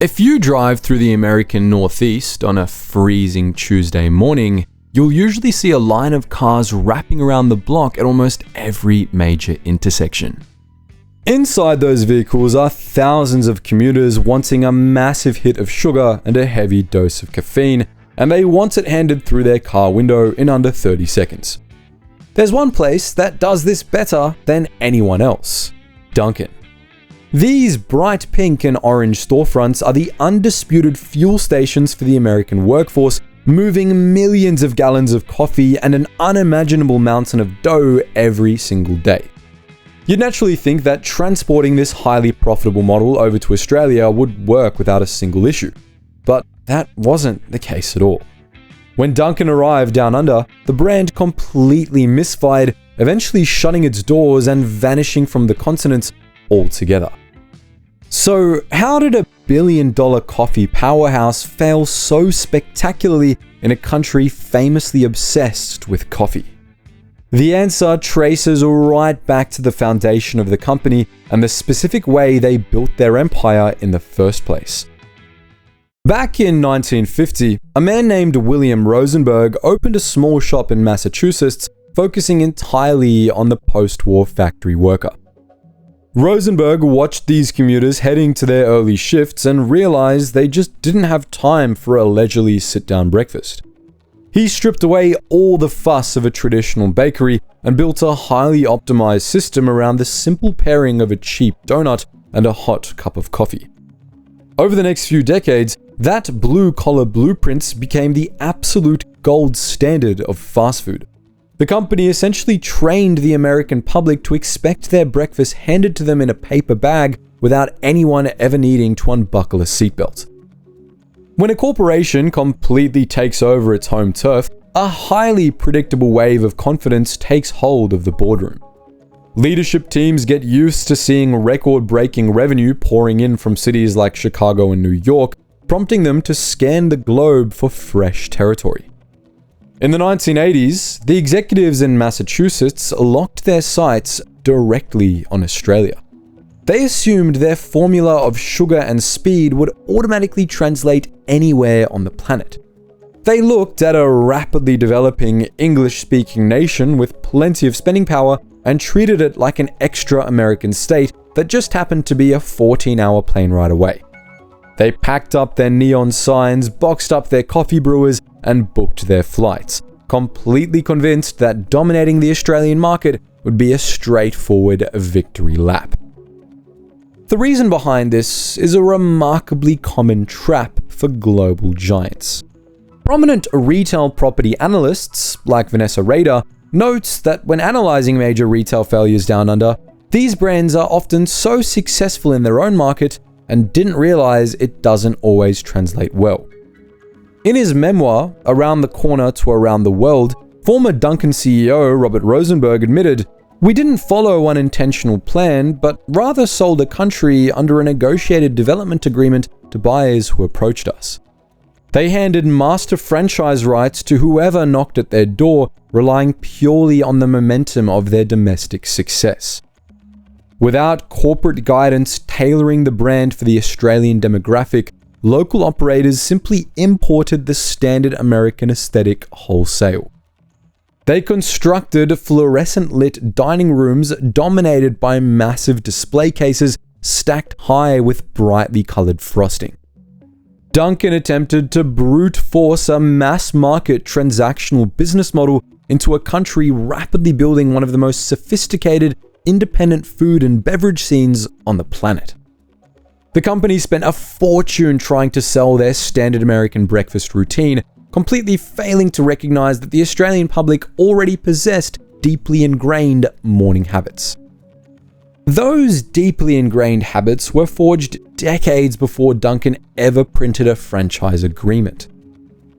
If you drive through the American Northeast on a freezing Tuesday morning, you'll usually see a line of cars wrapping around the block at almost every major intersection. Inside those vehicles are thousands of commuters wanting a massive hit of sugar and a heavy dose of caffeine, and they want it handed through their car window in under 30 seconds. There's one place that does this better than anyone else: Dunkin. These bright pink and orange storefronts are the undisputed fuel stations for the American workforce, moving millions of gallons of coffee and an unimaginable mountain of dough every single day. You'd naturally think that transporting this highly profitable model over to Australia would work without a single issue, but that wasn't the case at all. When Dunkin arrived down under, the brand completely misfired, eventually shutting its doors and vanishing from the continent altogether. So, how did a billion-dollar coffee powerhouse fail so spectacularly in a country famously obsessed with coffee? The answer traces right back to the foundation of the company and the specific way they built their empire in the first place. Back in 1950, a man named William Rosenberg opened a small shop in Massachusetts, focusing entirely on the post-war factory worker. Rosenberg watched these commuters heading to their early shifts and realized they just didn't have time for a leisurely sit-down breakfast. He stripped away all the fuss of a traditional bakery and built a highly optimized system around the simple pairing of a cheap donut and a hot cup of coffee. Over the next few decades, that blue-collar blueprint became the absolute gold standard of fast food. The company essentially trained the American public to expect their breakfast handed to them in a paper bag without anyone ever needing to unbuckle a seatbelt. When a corporation completely takes over its home turf, a highly predictable wave of confidence takes hold of the boardroom. Leadership teams get used to seeing record-breaking revenue pouring in from cities like Chicago and New York, prompting them to scan the globe for fresh territory. In the 1980s, the executives in Massachusetts locked their sights directly on Australia. They assumed their formula of sugar and speed would automatically translate anywhere on the planet. They looked at a rapidly developing English-speaking nation with plenty of spending power and treated it like an extra American state that just happened to be a 14-hour plane ride away. They packed up their neon signs, boxed up their coffee brewers, and booked their flights, completely convinced that dominating the Australian market would be a straightforward victory lap. The reason behind this is a remarkably common trap for global giants. Prominent retail property analysts, like Vanessa Rader, notes that when analyzing major retail failures down under, these brands are often so successful in their own market and didn't realize it doesn't always translate well. In his memoir, Around the Corner to Around the World, former Dunkin CEO Robert Rosenberg admitted, "We didn't follow one intentional plan, but rather sold a country under a negotiated development agreement to buyers who approached us. They handed master franchise rights to whoever knocked at their door, relying purely on the momentum of their domestic success. Without corporate guidance tailoring the brand for the Australian demographic, local operators simply imported the standard American aesthetic wholesale. They constructed fluorescent-lit dining rooms dominated by massive display cases stacked high with brightly colored frosting. Dunkin attempted to brute force a mass-market transactional business model into a country rapidly building one of the most sophisticated independent food and beverage scenes on the planet. The company spent a fortune trying to sell their standard American breakfast routine, completely failing to recognize that the Australian public already possessed deeply ingrained morning habits. Those deeply ingrained habits were forged decades before Dunkin ever printed a franchise agreement.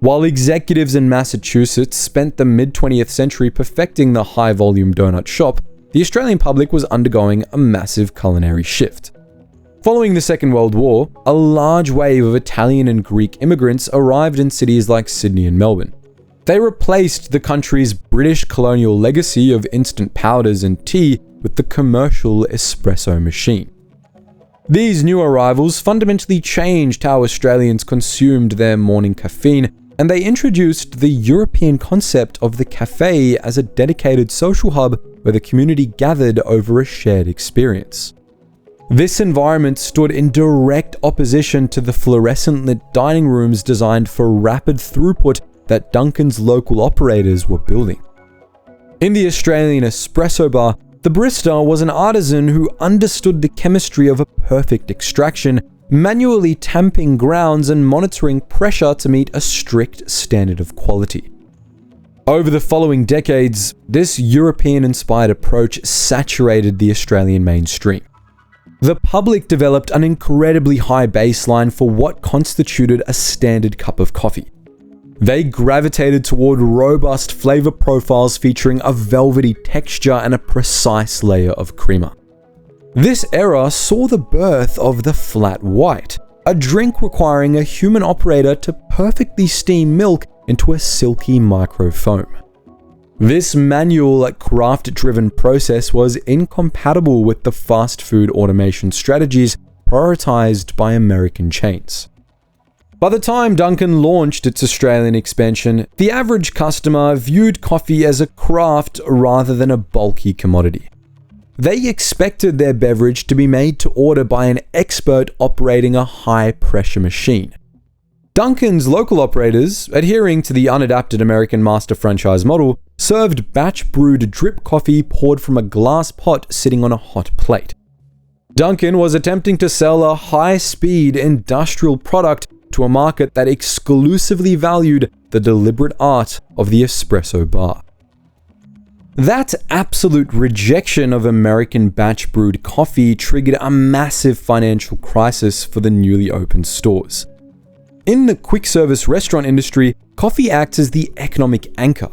While executives in Massachusetts spent the mid-20th century perfecting the high-volume donut shop, the Australian public was undergoing a massive culinary shift. Following the Second World War, a large wave of Italian and Greek immigrants arrived in cities like Sydney and Melbourne. They replaced the country's British colonial legacy of instant powders and tea with the commercial espresso machine. These new arrivals fundamentally changed how Australians consumed their morning caffeine, and they introduced the European concept of the cafe as a dedicated social hub where the community gathered over a shared experience. This environment stood in direct opposition to the fluorescent-lit dining rooms designed for rapid throughput that Dunkin's local operators were building. In the Australian espresso bar, the barista was an artisan who understood the chemistry of a perfect extraction, manually tamping grounds and monitoring pressure to meet a strict standard of quality. Over the following decades, this European-inspired approach saturated the Australian mainstream. The public developed an incredibly high baseline for what constituted a standard cup of coffee. They gravitated toward robust flavor profiles featuring a velvety texture and a precise layer of creamer. This era saw the birth of the flat white, a drink requiring a human operator to perfectly steam milk into a silky microfoam. This manual, craft-driven process was incompatible with the fast food automation strategies prioritized by American chains. By the time Dunkin launched its Australian expansion, the average customer viewed coffee as a craft rather than a bulky commodity. They expected their beverage to be made to order by an expert operating a high-pressure machine. Dunkin's local operators, adhering to the unadapted American master franchise model, served batch-brewed drip coffee poured from a glass pot sitting on a hot plate. Dunkin was attempting to sell a high-speed industrial product to a market that exclusively valued the deliberate art of the espresso bar. That absolute rejection of American batch-brewed coffee triggered a massive financial crisis for the newly opened stores. In the quick-service restaurant industry, coffee acts as the economic anchor.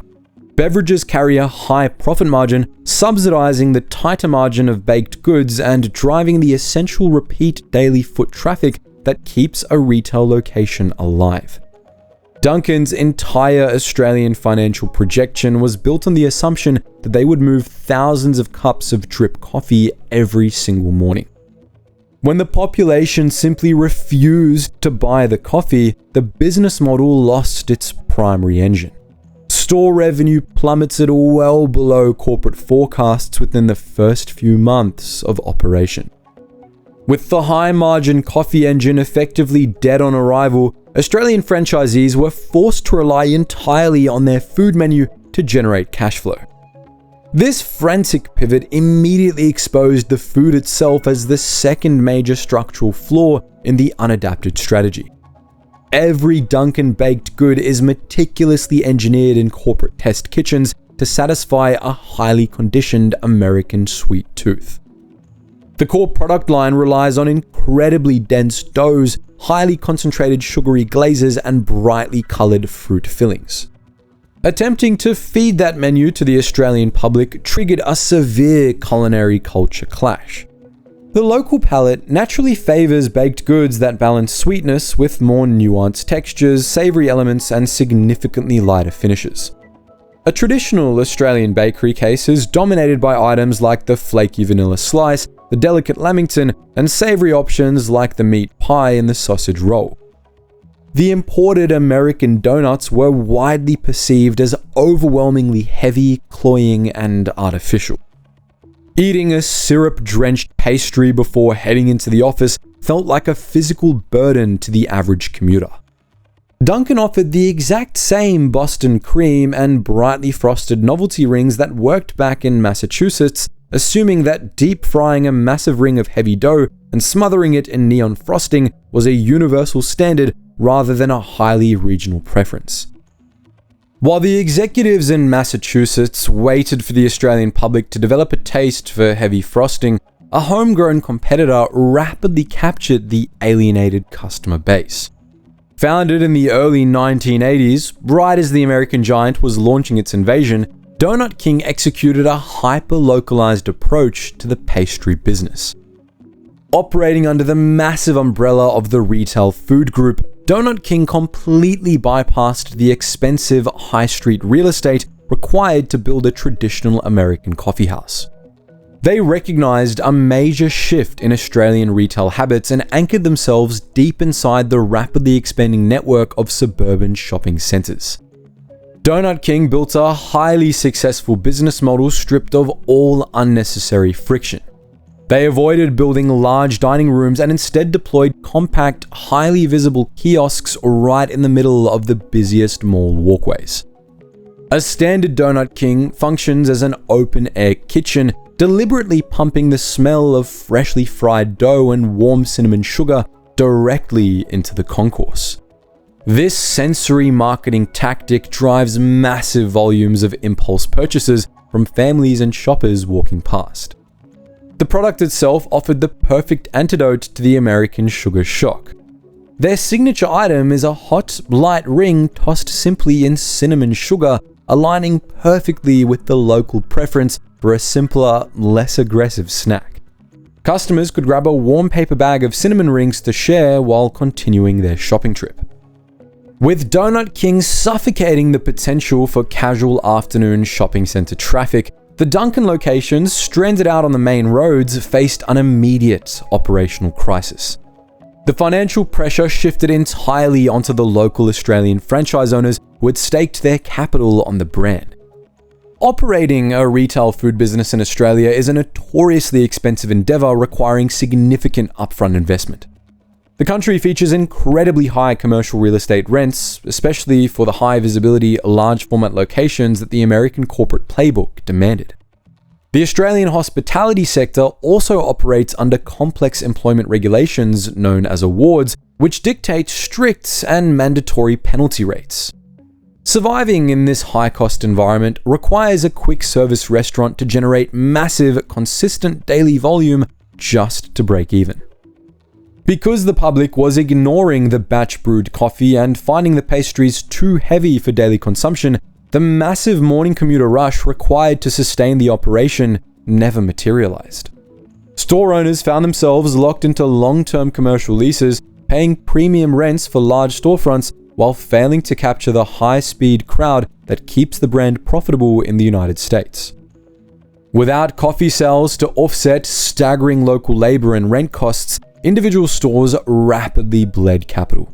Beverages carry a high profit margin, subsidizing the tighter margin of baked goods and driving the essential repeat daily foot traffic that keeps a retail location alive. Dunkin's entire Australian financial projection was built on the assumption that they would move thousands of cups of drip coffee every single morning. When the population simply refused to buy the coffee, the business model lost its primary engine. Store revenue plummeted well below corporate forecasts within the first few months of operation. With the high-margin coffee engine effectively dead on arrival, Australian franchisees were forced to rely entirely on their food menu to generate cash flow. This frantic pivot immediately exposed the food itself as the second major structural flaw in the unadapted strategy. Every Dunkin baked good is meticulously engineered in corporate test kitchens to satisfy a highly conditioned American sweet tooth. The core product line relies on incredibly dense doughs, highly concentrated sugary glazes, and brightly colored fruit fillings. Attempting to feed that menu to the Australian public triggered a severe culinary culture clash. The local palate naturally favors baked goods that balance sweetness with more nuanced textures, savory elements, and significantly lighter finishes. A traditional Australian bakery case is dominated by items like the flaky vanilla slice, the delicate lamington, and savory options like the meat pie and the sausage roll. The imported American donuts were widely perceived as overwhelmingly heavy, cloying, and artificial. Eating a syrup-drenched pastry before heading into the office felt like a physical burden to the average commuter. Dunkin offered the exact same Boston cream and brightly frosted novelty rings that worked back in Massachusetts, assuming that deep frying a massive ring of heavy dough and smothering it in neon frosting was a universal standard rather than a highly regional preference. While the executives in Massachusetts waited for the Australian public to develop a taste for heavy frosting, a homegrown competitor rapidly captured the alienated customer base. Founded in the early 1980s, right as the American giant was launching its invasion, Donut King executed a hyper-localized approach to the pastry business. Operating under the massive umbrella of the retail food group, Donut King completely bypassed the expensive high street real estate required to build a traditional American coffeehouse. They recognized a major shift in Australian retail habits and anchored themselves deep inside the rapidly expanding network of suburban shopping centers. Donut King built a highly successful business model stripped of all unnecessary friction. They avoided building large dining rooms and instead deployed compact, highly visible kiosks right in the middle of the busiest mall walkways. A standard Donut King functions as an open-air kitchen, deliberately pumping the smell of freshly fried dough and warm cinnamon sugar directly into the concourse. This sensory marketing tactic drives massive volumes of impulse purchases from families and shoppers walking past. The product itself offered the perfect antidote to the American sugar shock. Their signature item is a hot, light ring tossed simply in cinnamon sugar, aligning perfectly with the local preference for a simpler, less aggressive snack. Customers could grab a warm paper bag of cinnamon rings to share while continuing their shopping trip. With Donut King suffocating the potential for casual afternoon shopping center traffic, the Dunkin locations stranded out on the main roads faced an immediate operational crisis. The financial pressure shifted entirely onto the local Australian franchise owners who had staked their capital on the brand. Operating a retail food business in Australia is a notoriously expensive endeavor requiring significant upfront investment. The country features incredibly high commercial real estate rents, especially for the high visibility, large format locations that the American corporate playbook demanded. The Australian hospitality sector also operates under complex employment regulations known as awards, which dictate strict and mandatory penalty rates. Surviving in this high-cost environment requires a quick-service restaurant to generate massive, consistent daily volume just to break even. Because the public was ignoring the batch-brewed coffee and finding the pastries too heavy for daily consumption, the massive morning commuter rush required to sustain the operation never materialized. Store owners found themselves locked into long-term commercial leases, paying premium rents for large storefronts while failing to capture the high-speed crowd that keeps the brand profitable in the United States. Without coffee sales to offset staggering local labor and rent costs, individual stores rapidly bled capital.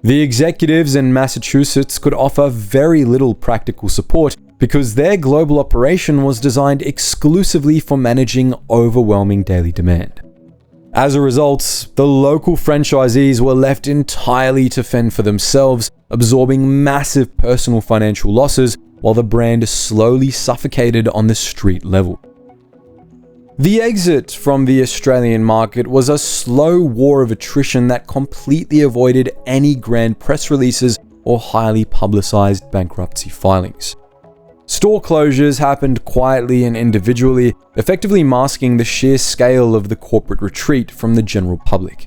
The executives in Massachusetts could offer very little practical support because their global operation was designed exclusively for managing overwhelming daily demand. As a result, the local franchisees were left entirely to fend for themselves, absorbing massive personal financial losses while the brand slowly suffocated on the street level. The exit from the Australian market was a slow war of attrition that completely avoided any grand press releases or highly publicized bankruptcy filings. Store closures happened quietly and individually, effectively masking the sheer scale of the corporate retreat from the general public.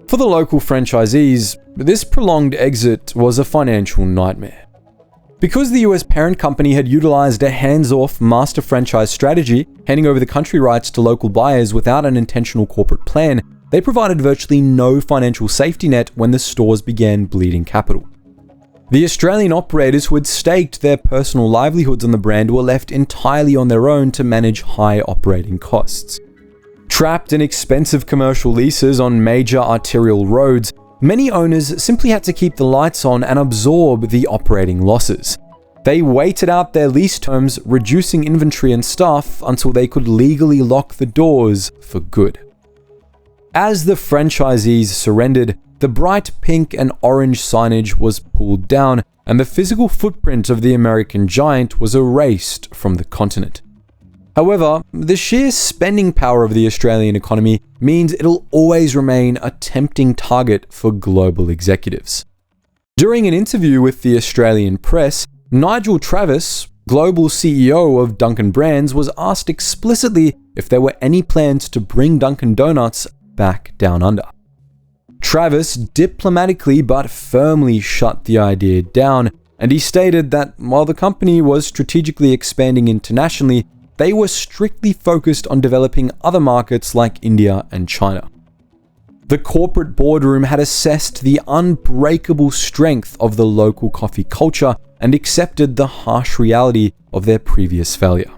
For the local franchisees, this prolonged exit was a financial nightmare. Because the US parent company had utilized a hands-off master franchise strategy, handing over the country rights to local buyers without an intentional corporate plan, they provided virtually no financial safety net when the stores began bleeding capital. The Australian operators who had staked their personal livelihoods on the brand were left entirely on their own to manage high operating costs. Trapped in expensive commercial leases on major arterial roads, many owners simply had to keep the lights on and absorb the operating losses. They waited out their lease terms, reducing inventory and staff until they could legally lock the doors for good. As the franchisees surrendered, the bright pink and orange signage was pulled down, and the physical footprint of the American giant was erased from the continent. However, the sheer spending power of the Australian economy means it'll always remain a tempting target for global executives. During an interview with the Australian press, Nigel Travis, global CEO of Dunkin Brands, was asked explicitly if there were any plans to bring Dunkin Donuts back down under. Travis diplomatically but firmly shut the idea down, and he stated that while the company was strategically expanding internationally, they were strictly focused on developing other markets like India and China. The corporate boardroom had assessed the unbreakable strength of the local coffee culture and accepted the harsh reality of their previous failure.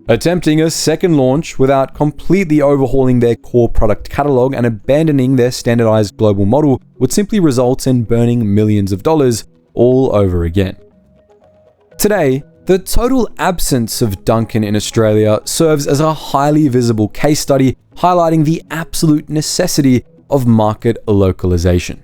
Attempting a second launch without completely overhauling their core product catalog and abandoning their standardized global model would simply result in burning millions of dollars all over again. Today, the total absence of Dunkin in Australia serves as a highly visible case study highlighting the absolute necessity of market localization.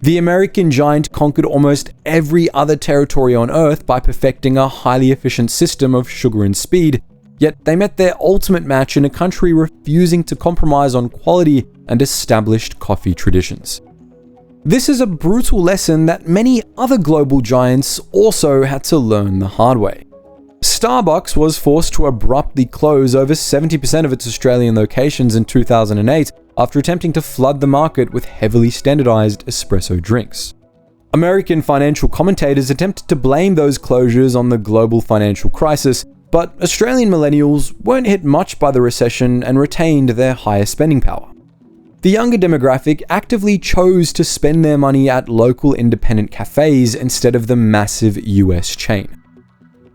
The American giant conquered almost every other territory on Earth by perfecting a highly efficient system of sugar and speed, yet they met their ultimate match in a country refusing to compromise on quality and established coffee traditions. This is a brutal lesson that many other global giants also had to learn the hard way. Starbucks was forced to abruptly close over 70% of its Australian locations in 2008 after attempting to flood the market with heavily standardized espresso drinks. American financial commentators attempted to blame those closures on the global financial crisis, but Australian millennials weren't hit much by the recession and retained their higher spending power. The younger demographic actively chose to spend their money at local independent cafes instead of the massive US chain.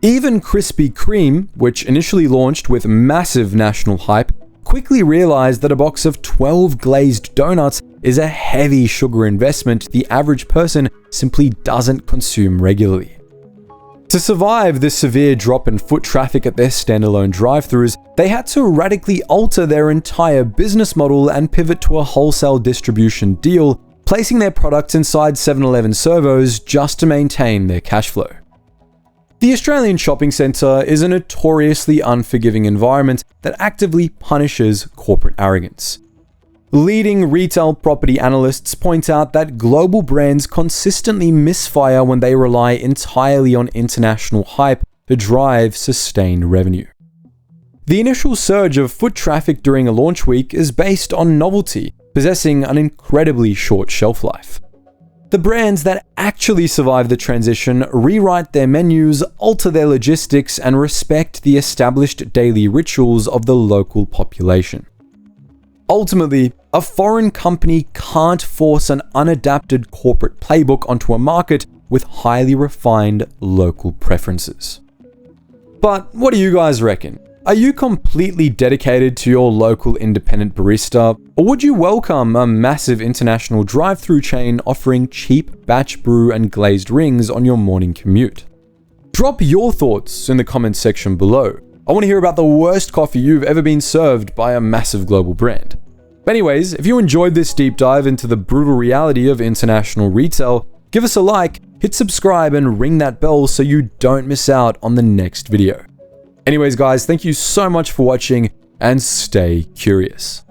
Even Krispy Kreme, which initially launched with massive national hype, quickly realized that a box of 12 glazed donuts is a heavy sugar investment the average person simply doesn't consume regularly. To survive this severe drop in foot traffic at their standalone drive-thrus, they had to radically alter their entire business model and pivot to a wholesale distribution deal, placing their products inside 7-Eleven servos just to maintain their cash flow. The Australian shopping centre is a notoriously unforgiving environment that actively punishes corporate arrogance. Leading retail property analysts point out that global brands consistently misfire when they rely entirely on international hype to drive sustained revenue. The initial surge of foot traffic during a launch week is based on novelty, possessing an incredibly short shelf life. The brands that actually survive the transition rewrite their menus, alter their logistics, and respect the established daily rituals of the local population. Ultimately, a foreign company can't force an unadapted corporate playbook onto a market with highly refined local preferences. But what do you guys reckon? Are you completely dedicated to your local independent barista, or would you welcome a massive international drive-thru chain offering cheap batch brew and glazed rings on your morning commute? Drop your thoughts in the comments section below. I want to hear about the worst coffee you've ever been served by a massive global brand. But anyways, if you enjoyed this deep dive into the brutal reality of international retail, give us a like, hit subscribe, and ring that bell so you don't miss out on the next video. Anyways guys, thank you so much for watching and stay curious.